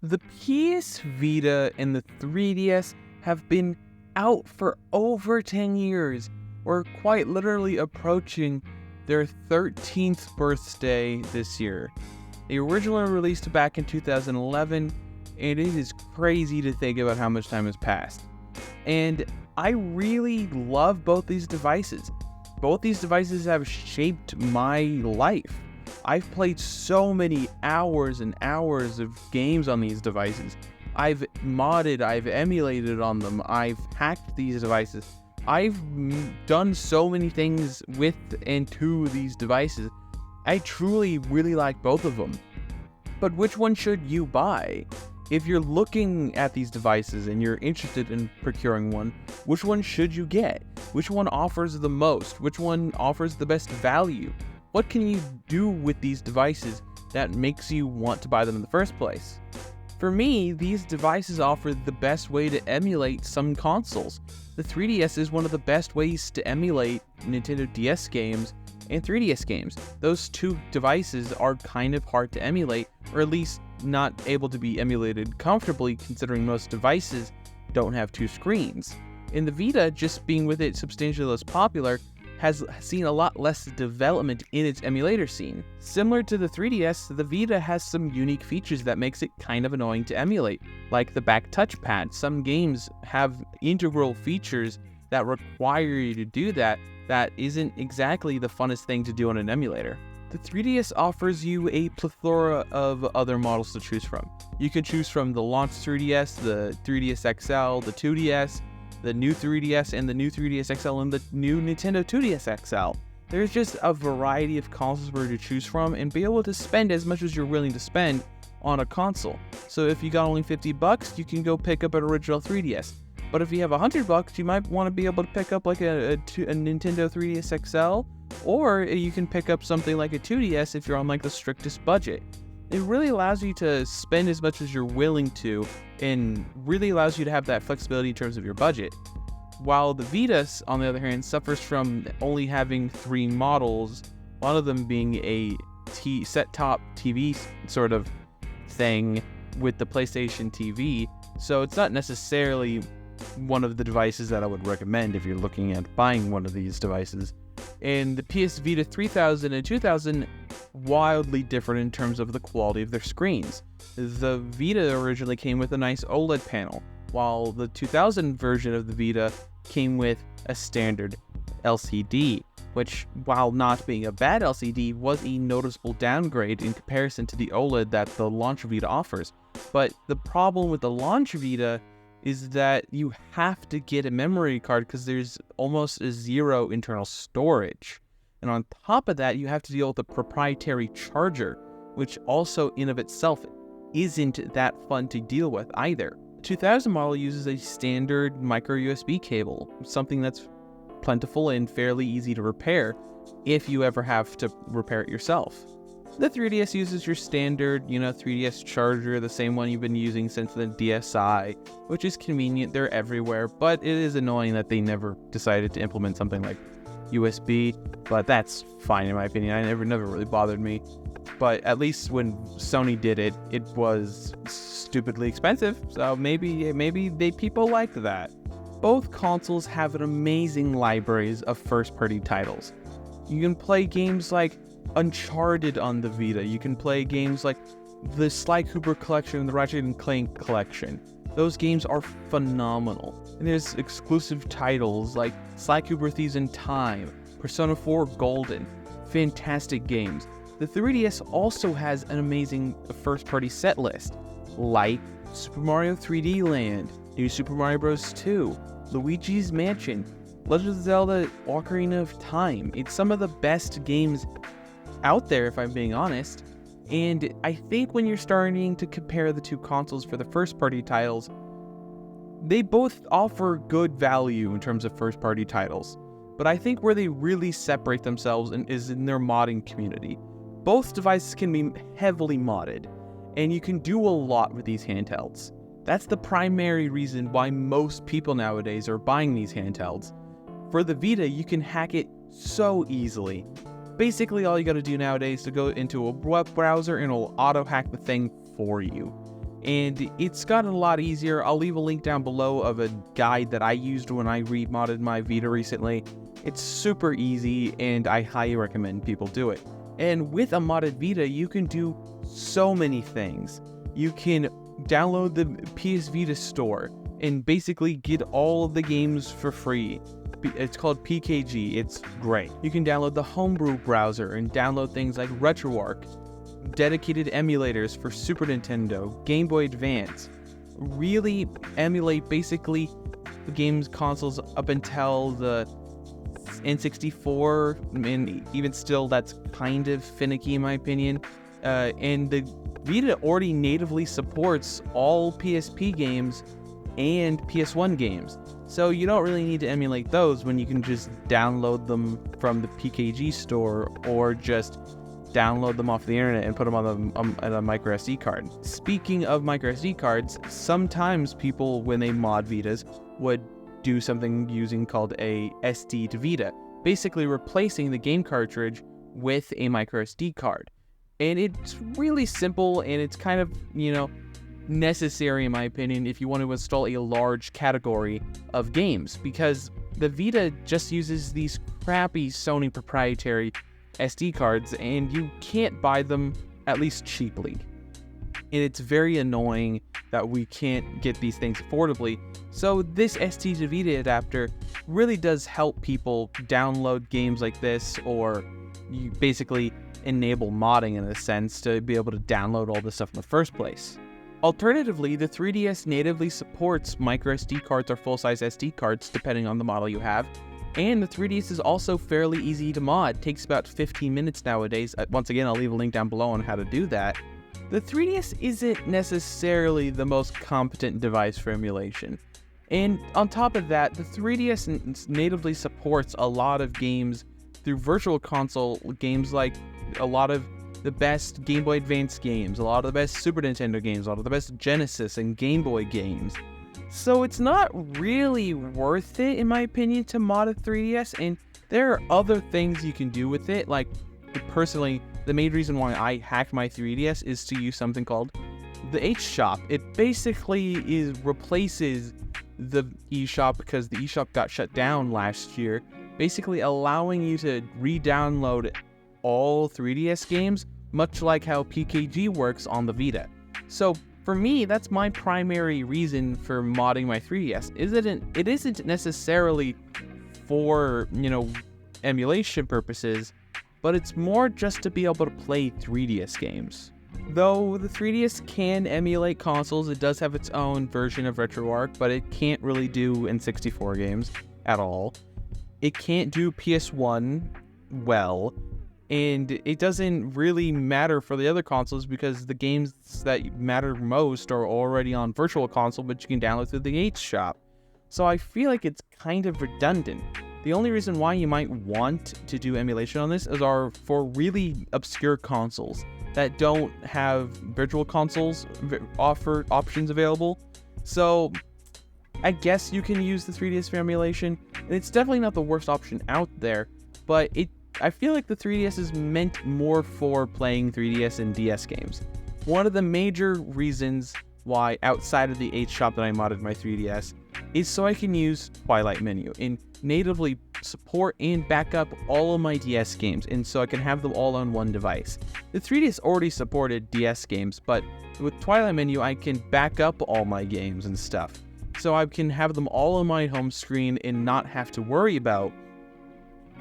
The PS Vita and the 3DS have been out for over 10 years. We're quite literally approaching their 13th birthday this year. They originally released back in 2011, and it is crazy to think about how much time has passed. And I really love both these devices. Both these devices have shaped my life. I've played so many hours and hours of games on these devices. I've modded, I've emulated on them, I've hacked these devices. I've done so many things with and to these devices. I truly really like both of them. But which one should you buy? If you're looking at these devices and you're interested in procuring one, which one should you get? Which one offers the most? Which one offers the best value? What can you do with these devices that makes you want to buy them in the first place? For me, these devices offer the best way to emulate some consoles. The 3DS is one of the best ways to emulate Nintendo DS games and 3DS games. Those two devices are kind of hard to emulate, or at least not able to be emulated comfortably, considering most devices don't have two screens. And the Vita, just being with it substantially less popular, has seen a lot less development in its emulator scene. Similar to the 3DS, the Vita has some unique features that makes it kind of annoying to emulate, like the back touchpad. Some games have integral features that require you to do that isn't exactly the funnest thing to do on an emulator. The 3DS offers you a plethora of other models to choose from. You can choose from the launch 3DS, the 3DS XL, the 2DS, the new 3DS, and the new 3DS XL, and the new Nintendo 2DS XL. There's just a variety of consoles for you to choose from and be able to spend as much as you're willing to spend on a console. So if you got only $50, you can go pick up an original 3DS. But if you have $100, you might want to be able to pick up like a Nintendo 3DS XL, or you can pick up something like a 2DS if you're on like the strictest budget. It really allows you to spend as much as you're willing to, and really allows you to have that flexibility in terms of your budget. While the Vita, on the other hand, suffers from only having 3 models, one of them being a set-top TV sort of thing with the PlayStation TV, so it's not necessarily one of the devices that I would recommend if you're looking at buying one of these devices. And the PS Vita 3000 and 2000 wildly different in terms of the quality of their screens. The Vita originally came with a nice OLED panel, while the 2000 version of the Vita came with a standard LCD, which, while not being a bad LCD, was a noticeable downgrade in comparison to the OLED that the launch Vita offers. But the problem with the launch Vita is that you have to get a memory card because there's almost a 0 internal storage. And on top of that, you have to deal with a proprietary charger, which also in of itself isn't that fun to deal with either. The 2000 model uses a standard micro USB cable, something that's plentiful and fairly easy to repair if you ever have to repair it yourself. The 3DS uses your standard, 3DS charger, the same one you've been using since the DSi, which is convenient, they're everywhere, but it is annoying that they never decided to implement something like USB, but that's fine in my opinion. It never really bothered me. But at least when Sony did it, it was stupidly expensive, so maybe people liked that. Both consoles have an amazing libraries of first-party titles. You can play games like Uncharted on the Vita. You can play games like the Sly Cooper collection and the Ratchet & Clank collection. Those games are phenomenal. And there's exclusive titles like Sly Cooper Thieves in Time, Persona 4 Golden. Fantastic games. The 3DS also has an amazing first-party set list, like Super Mario 3D Land, New Super Mario Bros. 2, Luigi's Mansion, Legend of Zelda Ocarina of Time. It's some of the best games out there, if I'm being honest. And I think when you're starting to compare the two consoles for the first-party titles, they both offer good value in terms of first-party titles. But I think where they really separate themselves is in their modding community. Both devices can be heavily modded, and you can do a lot with these handhelds. That's the primary reason why most people nowadays are buying these handhelds. For the Vita, you can hack it so easily. Basically, all you gotta do nowadays is to go into a web browser and it'll auto-hack the thing for you. and it's gotten a lot easier. I'll leave a link down below of a guide that I used when I remodded my Vita recently. It's super easy, and I highly recommend people do it. And with a modded Vita, you can do so many things. You can download the PS Vita store and basically get all of the games for free. It's called PKG. It's great. You can download the Homebrew browser and download things like RetroArch, dedicated emulators for Super Nintendo, Game Boy Advance. Really emulate basically the games consoles up until the N64, and even still that's kind of finicky in my opinion. And the Vita already natively supports all PSP games and PS1 games, so you don't really need to emulate those when you can just download them from the PKG store or just download them off the internet and put them on a micro SD card. Speaking of micro SD cards, sometimes people, when they mod Vitas, would do something using called a SD to Vita, basically replacing the game cartridge with a micro SD card. And it's really simple, and it's kind of, necessary in my opinion if you want to install a large category of games, because the Vita just uses these crappy Sony proprietary SD cards, and you can't buy them, at least cheaply. And it's very annoying that we can't get these things affordably. So this SD to Vita adapter really does help people download games like this, or you basically enable modding in a sense to be able to download all this stuff in the first place. Alternatively, the 3DS natively supports micro SD cards or full-size SD cards depending on the model you have. And the 3DS is also fairly easy to mod. It takes about 15 minutes nowadays. Once again, I'll leave a link down below on how to do that. The 3DS isn't necessarily the most competent device for emulation. And on top of that, the 3DS natively supports a lot of games through Virtual Console, games like a lot of the best Game Boy Advance games, a lot of the best Super Nintendo games, a lot of the best Genesis and Game Boy games. So it's not really worth it, in my opinion, to mod a 3DS, and there are other things you can do with it. Like, personally, the main reason why I hacked my 3DS is to use something called the eShop. It basically replaces the eShop because the eShop got shut down last year, basically allowing you to re-download all 3DS games, much like how PKG works on the Vita. So for me, that's my primary reason for modding my 3DS. It isn't necessarily for, emulation purposes, but it's more just to be able to play 3DS games. Though the 3DS can emulate consoles, it does have its own version of RetroArch, but it can't really do N64 games at all. It can't do PS1 well, and it doesn't really matter for the other consoles because the games that matter most are already on Virtual Console, but you can download through the eShop. So I feel like it's kind of redundant. The only reason why you might want to do emulation on this is for really obscure consoles that don't have Virtual Consoles options available. So I guess you can use the 3DS for emulation, and it's definitely not the worst option out there, but I feel like the 3DS is meant more for playing 3DS and DS games. One of the major reasons why, outside of the eShop that I modded my 3DS, is so I can use Twilight Menu and natively support and back up all of my DS games, and so I can have them all on one device. The 3DS already supported DS games, but with Twilight Menu I can back up all my games and stuff. So I can have them all on my home screen and not have to worry about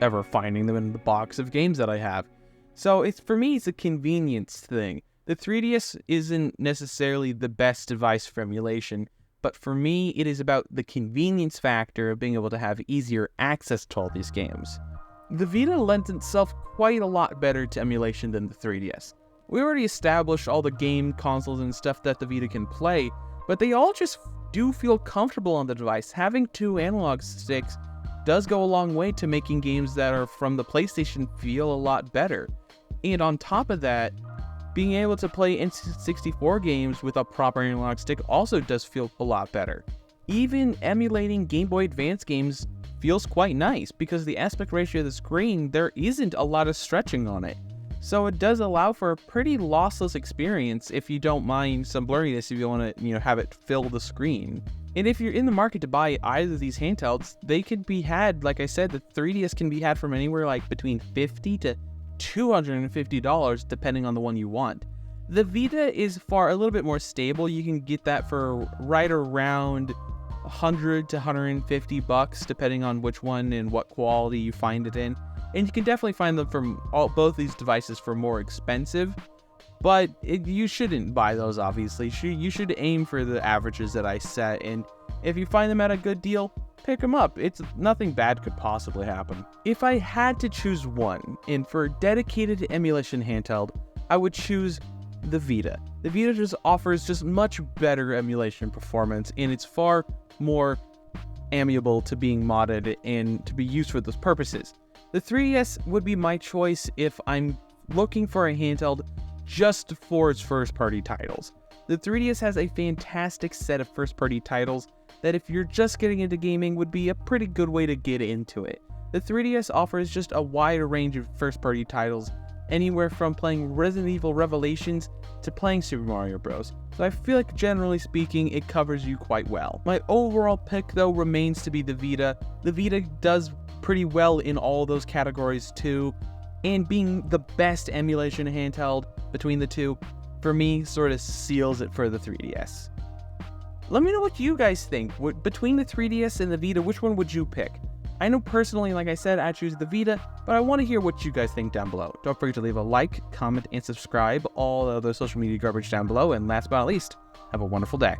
ever finding them in the box of games that I have. So for me, it's a convenience thing. The 3DS isn't necessarily the best device for emulation, but for me, it is about the convenience factor of being able to have easier access to all these games. The Vita lends itself quite a lot better to emulation than the 3DS. We already established all the game consoles and stuff that the Vita can play, but they all just do feel comfortable on the device. Having two analog sticks does go a long way to making games that are from the PlayStation feel a lot better. And on top of that, being able to play N64 games with a proper analog stick also does feel a lot better. Even emulating Game Boy Advance games feels quite nice because the aspect ratio of the screen, there isn't a lot of stretching on it. So it does allow for a pretty lossless experience if you don't mind some blurriness if you want to, have it fill the screen. And if you're in the market to buy either of these handhelds, they can be had, like I said, the 3DS can be had from anywhere like between $50 to $250 depending on the one you want. The Vita is a little bit more stable. You can get that for right around $100 to $150 depending on which one and what quality you find it in. And you can definitely find them from both these devices for more expensive, but you shouldn't buy those, obviously. You should aim for the averages that I set, and if you find them at a good deal, pick them up. Nothing bad could possibly happen. If I had to choose one, and for a dedicated emulation handheld, I would choose the Vita. The Vita just offers much better emulation performance, and it's far more amiable to being modded and to be used for those purposes. The 3DS would be my choice if I'm looking for a handheld just for its first-party titles. The 3DS has a fantastic set of first-party titles that if you're just getting into gaming would be a pretty good way to get into it. The 3DS offers just a wider range of first-party titles, anywhere from playing Resident Evil Revelations to playing Super Mario Bros. So I feel like generally speaking it covers you quite well. My overall pick though remains to be the Vita. The Vita does pretty well in all those categories too, and being the best emulation handheld between the two, for me, sort of seals it for the 3DS. Let me know what you guys think. Between the 3DS and the Vita, which one would you pick? I know personally, like I said, I choose the Vita, but I want to hear what you guys think down below. Don't forget to leave a like, comment, and subscribe. All the other social media garbage down below, and last but not least, have a wonderful day.